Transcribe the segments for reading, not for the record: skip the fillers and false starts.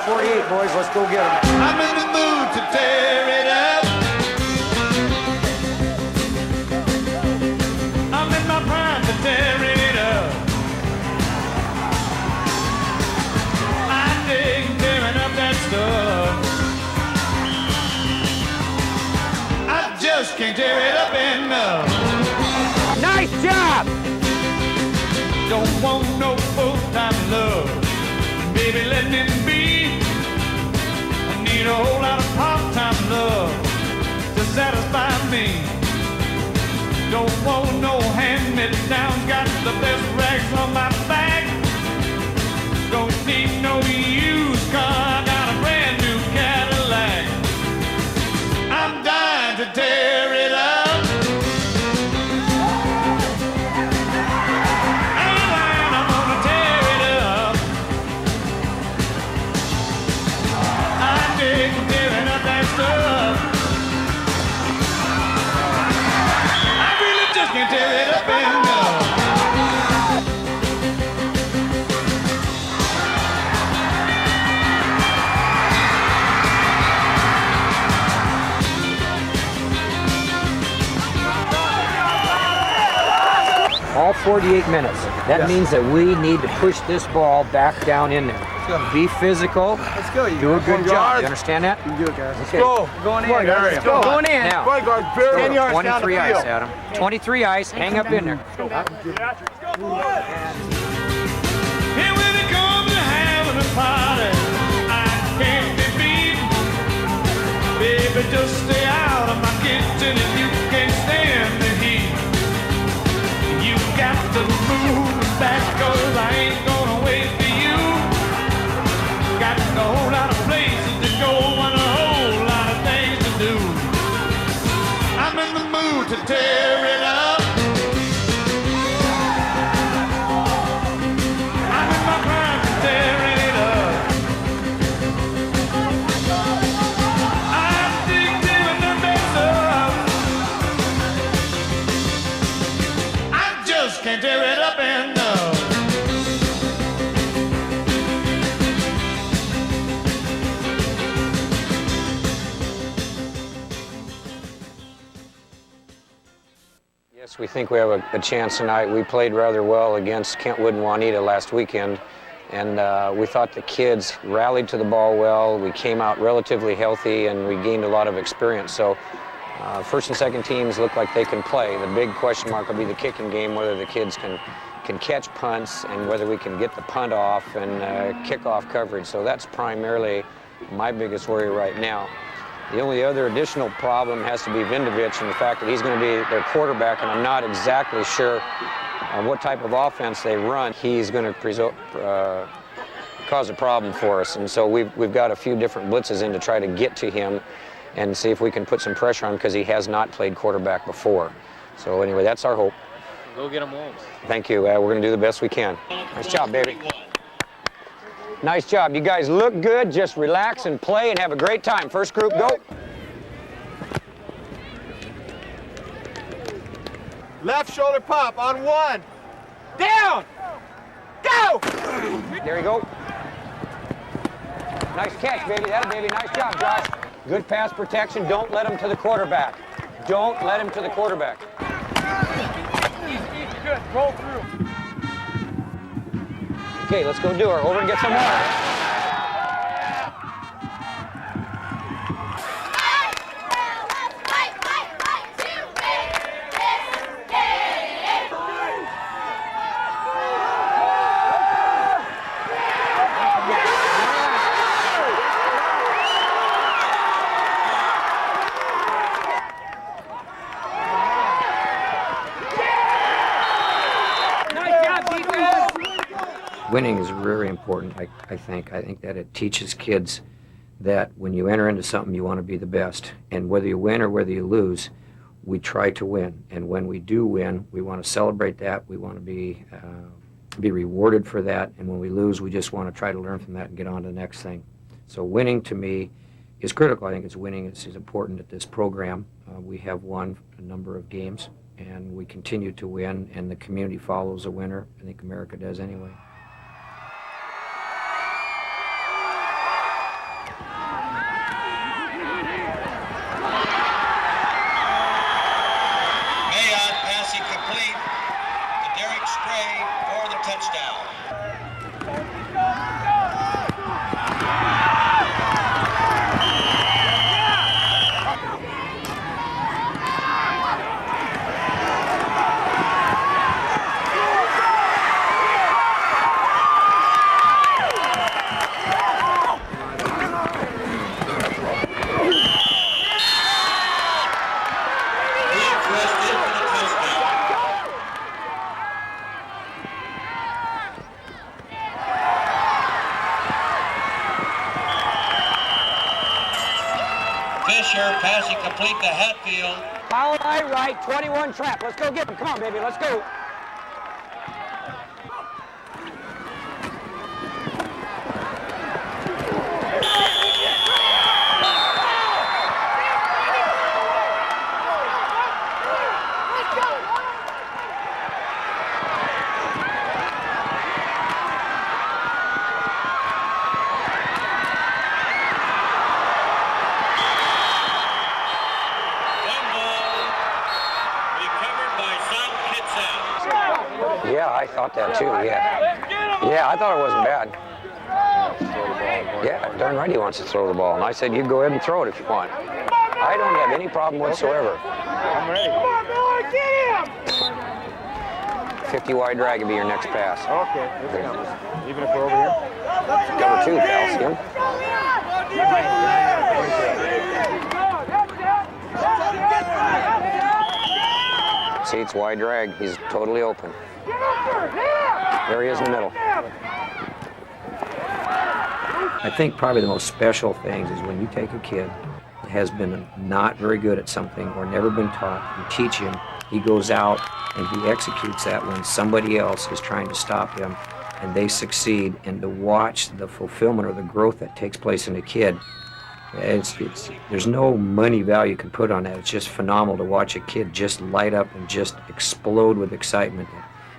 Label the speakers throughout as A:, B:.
A: 48, boys. Let's go get them.
B: I'm in the mood to tear it up. I'm in my prime to tear it up. I dig tearing up that stuff. I just can't tear it up enough.
A: Nice job!
B: Don't want no full-time love. Baby, let me be. I need a whole lot of part-time love to satisfy me. Don't want no hand-me-downs. Got the best rags on my back. Don't need no used car. Got a brand new Cadillac. I'm dying to tear it up.
A: All 48 minutes. That means that we need to push this ball back down in there. Be physical.
C: Let's go.
A: Do a good job. You understand that?
C: You do it, guys.
A: Okay.
C: Let's go. Going in. Let's go. Going in.
A: Now,
C: 10 yards
A: 23
C: down the
A: ice,
C: field.
A: Adam. 23 ice. Hang up in there.
B: Here when it comes to having a party, I can't be beat. Baby, just stay out of my kitchen if you can't stand the heat. You got to move back, 'cause I ain't gonna wait for you. Got a whole lot of places to go and a whole lot of things to do. I'm in the mood to tear it up. I'm in my prime to tear it up. I'm digging the mess up. I just can't tear it up enough.
D: Yes, we think we have a chance tonight. We played rather well against Kentwood and Juanita last weekend, and we thought the kids rallied to the ball well. We came out relatively healthy, and we gained a lot of experience. So first and second teams look like they can play. The big question mark will be the kicking game, whether the kids can catch punts and whether we can get the punt off and kick off coverage. So that's primarily my biggest worry right now. The only other additional problem has to be Vindovich and the fact that he's going to be their quarterback, and I'm not exactly sure what type of offense they run. He's going to cause a problem for us, and so we've got a few different blitzes in to try to get to him and see if we can put some pressure on him, because he has not played quarterback before. So anyway, that's our hope.
E: Go get him, Wolves.
D: Thank you. We're going to do the best we can. Nice job, baby. Nice job. You guys look good. Just relax and play and have a great time. First group, go.
C: Left shoulder pop on one. Down. Go.
D: There you go. Nice catch, baby. That, baby. Nice job, Josh. Good pass protection. Don't let him to the quarterback. Don't let him to the quarterback.
C: Easy, good. Roll through.
D: Okay, let's go do her. Over and get some more. Winning is very important, I think. I think that it teaches kids that when you enter into something, you want to be the best. And whether you win or whether you lose, we try to win. And when we do win, we want to celebrate that. We want to be rewarded for that. And when we lose, we just want to try to learn from that and get on to the next thing. So winning, to me, is critical. I think winning is important at this program. We have won a number of games, and we continue to win, and the community follows a winner. I think America does anyway.
E: Fisher passing complete to Hatfield.
D: Foul eye right, 21 trap. Let's go get him. Come on, baby, let's go. Yeah, I thought that too, yeah. Yeah, I thought it wasn't bad. Yeah, darn right he wants to throw the ball. And I said, you go ahead and throw it if you want. I don't have any problem whatsoever.
C: I'm ready. Come on, Miller, get him!
D: 50 wide drag would be your next pass.
C: Okay, even if we're over here?
D: Cover 2, pal. See him? See, it's wide drag. He's totally open. There he is in the middle.
A: I think probably the most special things is when you take a kid that has been not very good at something or never been taught, you teach him, he goes out and he executes that when somebody else is trying to stop him and they succeed, and to watch the fulfillment or the growth that takes place in a kid, there's no money value you can put on that. It's just phenomenal to watch a kid just light up and just explode with excitement.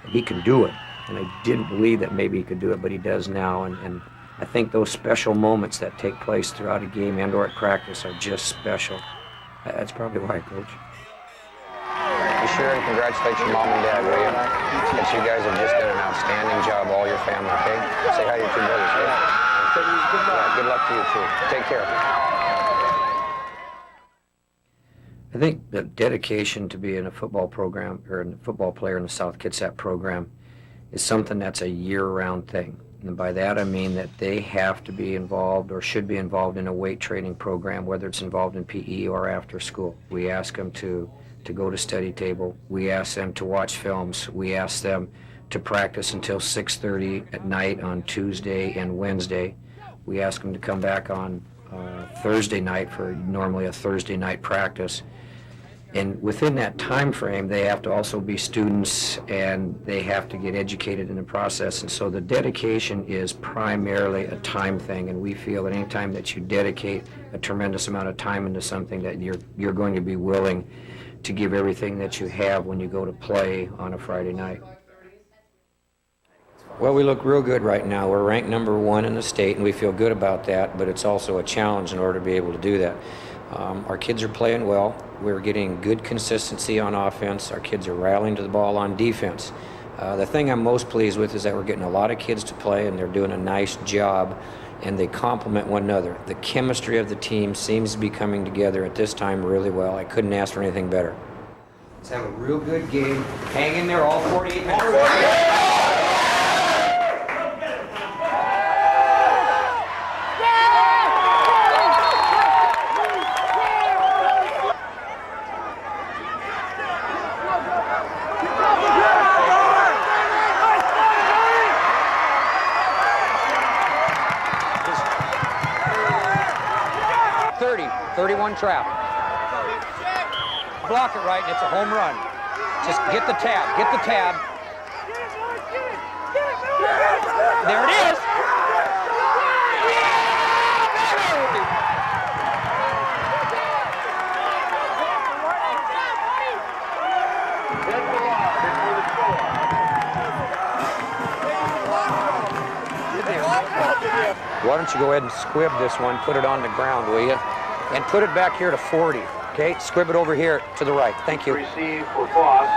A: And he can do it. And I didn't believe that maybe he could do it, but he does now. And I think those special moments that take place throughout a game and or at practice are just special. That's probably why, Coach.
D: Be sure and congratulate your mom and dad, will you? Because you guys have just done an outstanding job, all your family, okay? Say hi to your two brothers, okay? Yeah, good luck to you, too. Take care.
A: I think the dedication to being a football program or a football player in the South Kitsap program is something that's a year-round thing. And by that I mean that they have to be involved or should be involved in a weight training program, whether it's involved in PE or after school. We ask them to go to study table. We ask them to watch films. We ask them to practice until 6:30 at night on Tuesday and Wednesday. We ask them to come back on Thursday night for normally a Thursday night practice. And within that time frame, they have to also be students and they have to get educated in the process. And so the dedication is primarily a time thing. And we feel that any time that you dedicate a tremendous amount of time into something, that you're going to be willing to give everything that you have when you go to play on a Friday night. Well, we look real good right now. We're ranked number 1 in the state, and we feel good about that, but it's also a challenge in order to be able to do that. Our kids are playing well. We're getting good consistency on offense. Our kids are rallying to the ball on defense. The thing I'm most pleased with is that we're getting a lot of kids to play, and they're doing a nice job, and they complement one another. The chemistry of the team seems to be coming together at this time really well. I couldn't ask for anything better. Let's have a real good game. Hang in there all 48 minutes. Trap. Block it right, and it's a home run. Just get the tab, get the tab. There it is. Why don't you go ahead and squib this one, put it on the ground, will you? And put it back here to 40, okay? Squib it over here to the right. Thank you.
F: Receive for Foss.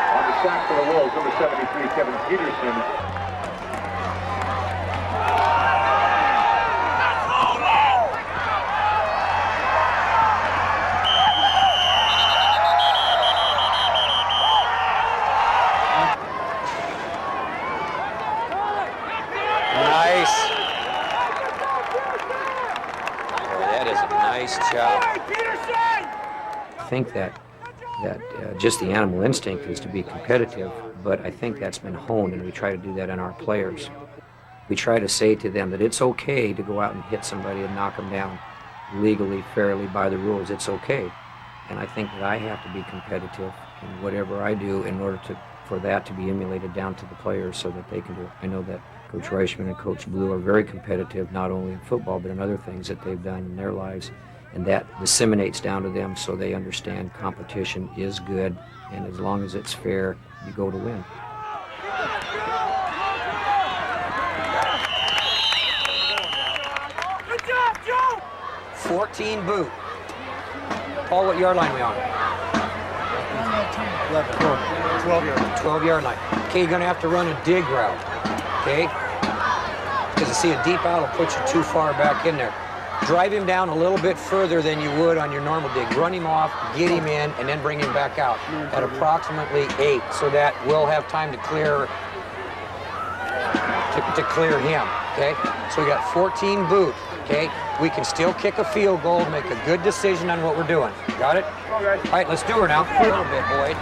F: On the sack for the Wolves, number 73, Kevin Peterson.
D: Nice. Nice job.
A: I think that just the animal instinct is to be competitive, but I think that's been honed, and we try to do that in our players. We try to say to them that it's okay to go out and hit somebody and knock them down legally, fairly, by the rules. It's okay. And I think that I have to be competitive in whatever I do in order for that to be emulated down to the players so that they can do it. I know that Coach Reichman and Coach Blue are very competitive, not only in football, but in other things that they've done in their lives. And that disseminates down to them so they understand competition is good, and as long as it's fair, you go to win.
B: Good job, Joe!
D: 14 boot. Paul, what yard line are we on? 12-yard line. Okay, you're going to have to run a dig route, okay? Because you see a deep out will put you too far back in there. Drive him down a little bit further than you would on your normal dig. Run him off, get him in, and then bring him back out at approximately 8, so that we'll have time to clear him, okay? So we got 14 boot, okay? We can still kick a field goal, make a good decision on what we're doing. Got it? All right, let's do her now. A little bit, Boyd.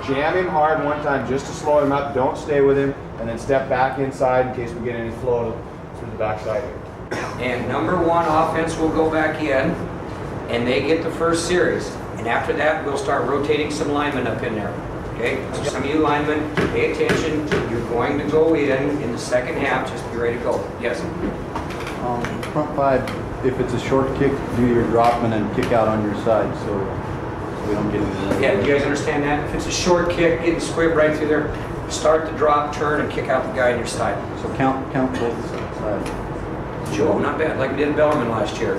C: Jam him hard one time just to slow him up. Don't stay with him, and then step back inside in case we get any flow through the backside here.
A: And number one offense will go back in, and they get the first series. And after that, we'll start rotating some linemen up in there. Okay? So some of you linemen, pay attention. You're going to go in the second half. Just be ready to go. Yes?
G: Front five, if it's a short kick, do your dropman and kick out on your side so we don't get into that.
A: Yeah, do you guys understand that? If it's a short kick, get the squib right through there. Start the drop, turn, and kick out the guy on your side.
G: So count both sides.
A: Joe, not bad, like we did in Bellarmine last year.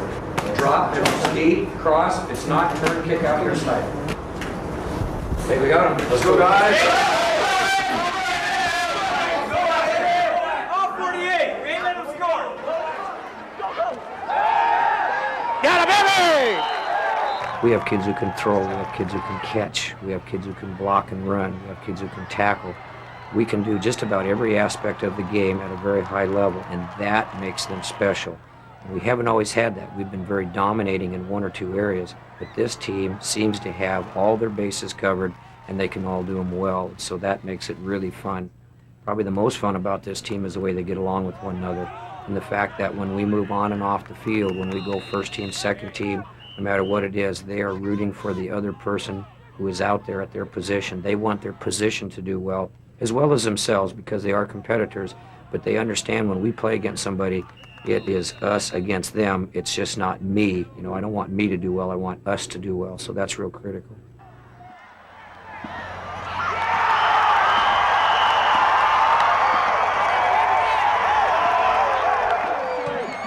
A: Drop, skate, cross. If it's not, turn, kick out your side. Okay, we got him. Let's go, guys.
B: All 48. We ain't let him score.
C: Got him, baby!
A: We have kids who can throw, we have kids who can catch, we have kids who can block and run, we have kids who can tackle. We can do just about every aspect of the game at a very high level, and that makes them special. And we haven't always had that. We've been very dominating in one or two areas, but this team seems to have all their bases covered, and they can all do them well, so that makes it really fun. Probably the most fun about this team is the way they get along with one another, and the fact that when we move on and off the field, when we go first team, second team, no matter what it is, they are rooting for the other person who is out there at their position. They want their position to do well as themselves, because they are competitors, but they understand when we play against somebody, it is us against them. It's just not me. You know, I don't want me to do well, I want us to do well, so that's real critical.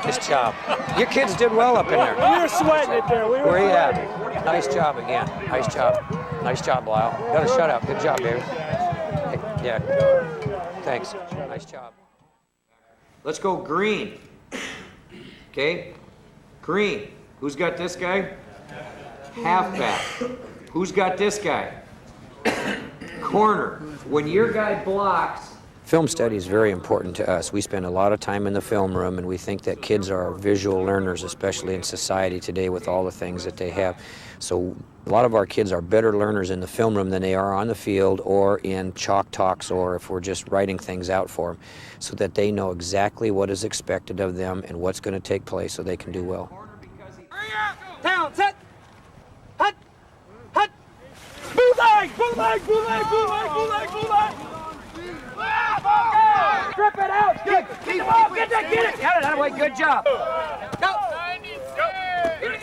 D: Nice job. Your kids did well up in there.
B: We were sweating it there.
D: Where you at? Nice job again. Nice job. Nice job, Lyle. Got a shutout. Good job, baby. Hey, yeah. Thanks. Nice job.
A: Let's go green. Okay? Green. Who's got this guy? Halfback. Who's got this guy? Corner. When your guy blocks,
D: Film study is very important to us. We spend a lot of time in the film room, and we think that kids are visual learners, especially in society today with all the things that they have. So a lot of our kids are better learners in the film room than they are on the field or in chalk talks, or if we're just writing things out for them, so that they know exactly what is expected of them and what's going to take place so they can do well.
B: Down, set. Hut. Hut. Bootleg, bootleg, bootleg, bootleg, bootleg, bootleg. Strip it out. Get the ball. Get it.
A: got it, Hadaway, good job.
B: Go. 93.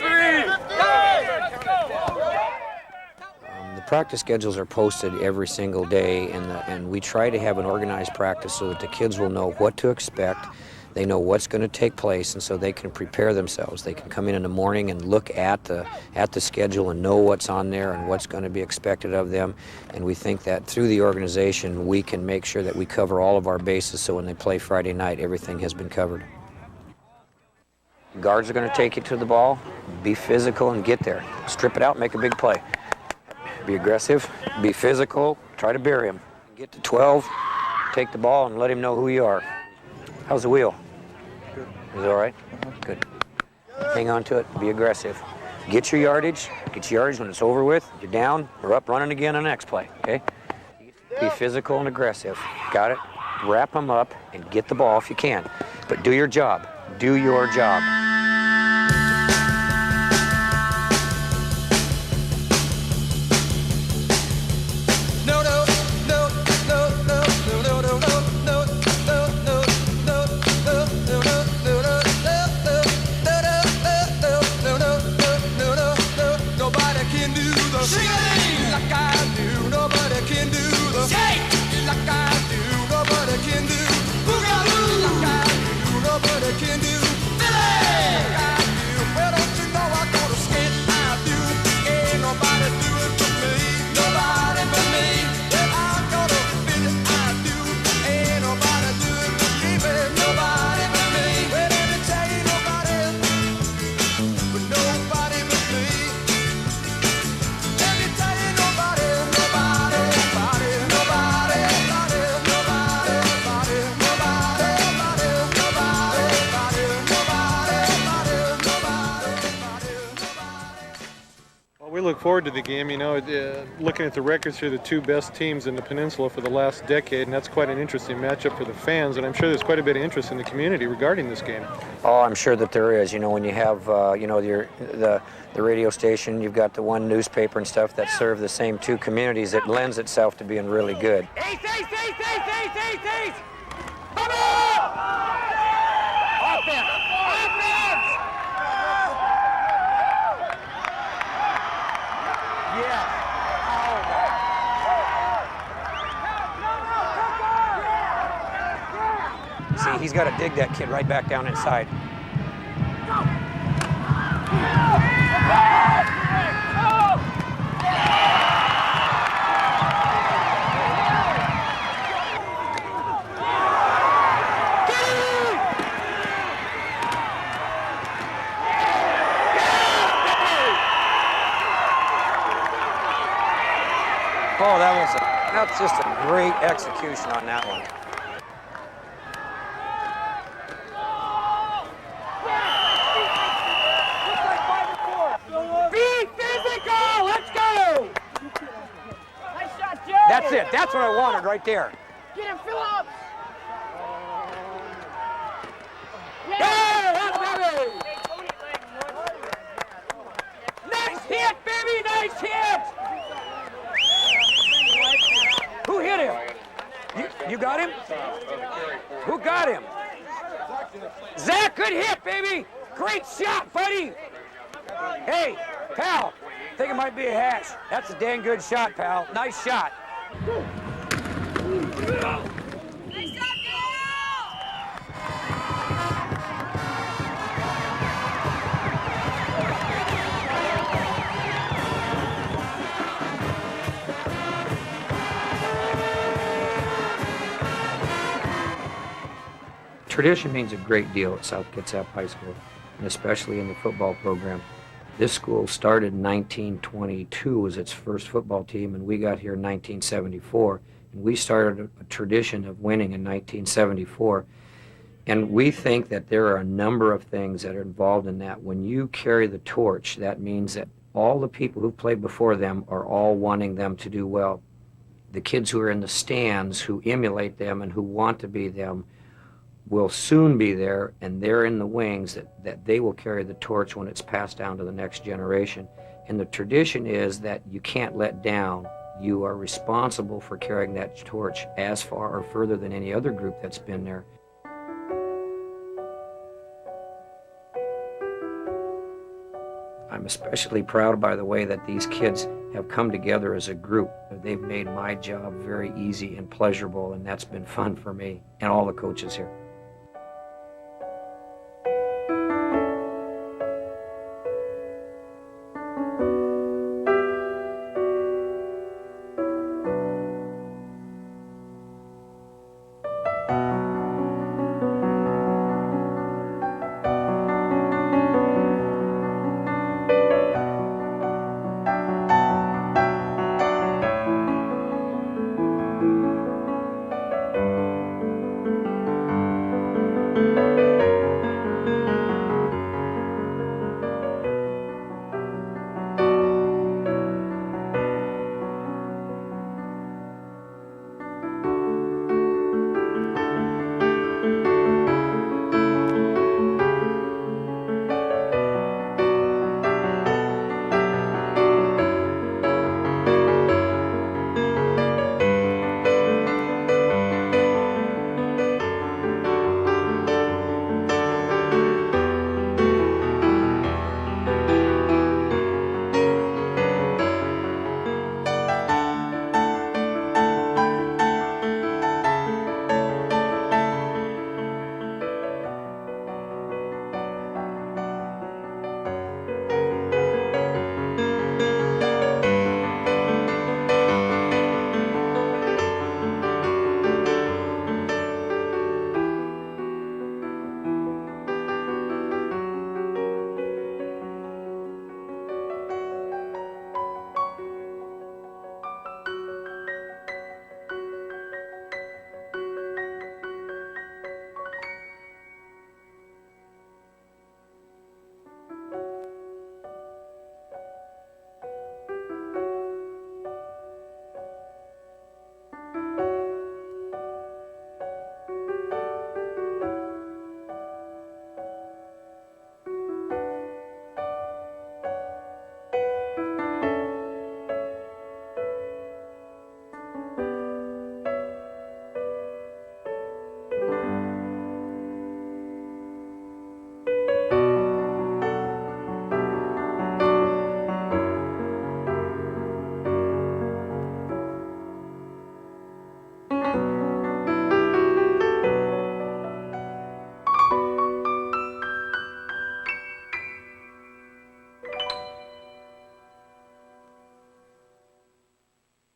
D: The practice schedules are posted every single day, and we try to have an organized practice so that the kids will know what to expect. They know what's going to take place, and so they can prepare themselves. They can come in the morning and look at the schedule and know what's on there and what's going to be expected of them. And we think that through the organization, we can make sure that we cover all of our bases, so when they play Friday night, everything has been covered. Guards are going to take you to the ball. Be physical and get there. Strip it out, make a big play. Be aggressive, be physical, try to bury him. Get to 12, take the ball and let him know who you are. How's the wheel? Good. Is it all right? Good. Hang on to it, be aggressive. Get your yardage when it's over with. You're down, you're up running again on the next play, okay? Be physical and aggressive. Got it? Wrap them up and get the ball if you can. But do your job. Do your job.
H: We look forward to the game. You know, looking at the records here, the two best teams in the peninsula for the last decade, and that's quite an interesting matchup for the fans, and I'm sure there's quite a bit of interest in the community regarding this game.
D: Oh, I'm sure that there is. You know, when you have, the radio station, you've got the one newspaper and stuff that serve the same two communities, it lends itself to being really good.
B: Ace! Come on! Offense! Yes.
D: See, he's got to dig that kid right back down inside. Oh, that's just a great execution on that one.
B: Be physical! Let's go! Nice shot, Joe!
D: That's it. That's what I wanted right there.
B: Get him, Phillips! Yeah! Baby! Nice hit, baby! Nice hit!
D: Who hit him? You got him? Who got him? Zach, good hit, baby! Great shot, buddy! Hey, pal, I think it might be a hash. That's a dang good shot, pal. Nice shot.
A: Tradition means a great deal at South Kitsap High School, and especially in the football program. This school started in 1922 as its first football team, and we got here in 1974. And we started a tradition of winning in 1974. And we think that there are a number of things that are involved in that. When you carry the torch, that means that all the people who played before them are all wanting them to do well. The kids who are in the stands, who emulate them and who want to be them, will soon be there, and they're in the wings that they will carry the torch when it's passed down to the next generation. And the tradition is that you can't let down. You are responsible for carrying that torch as far or further than any other group that's been there. I'm especially proud by the way that these kids have come together as a group. They've made my job very easy and pleasurable, and that's been fun for me and all the coaches here.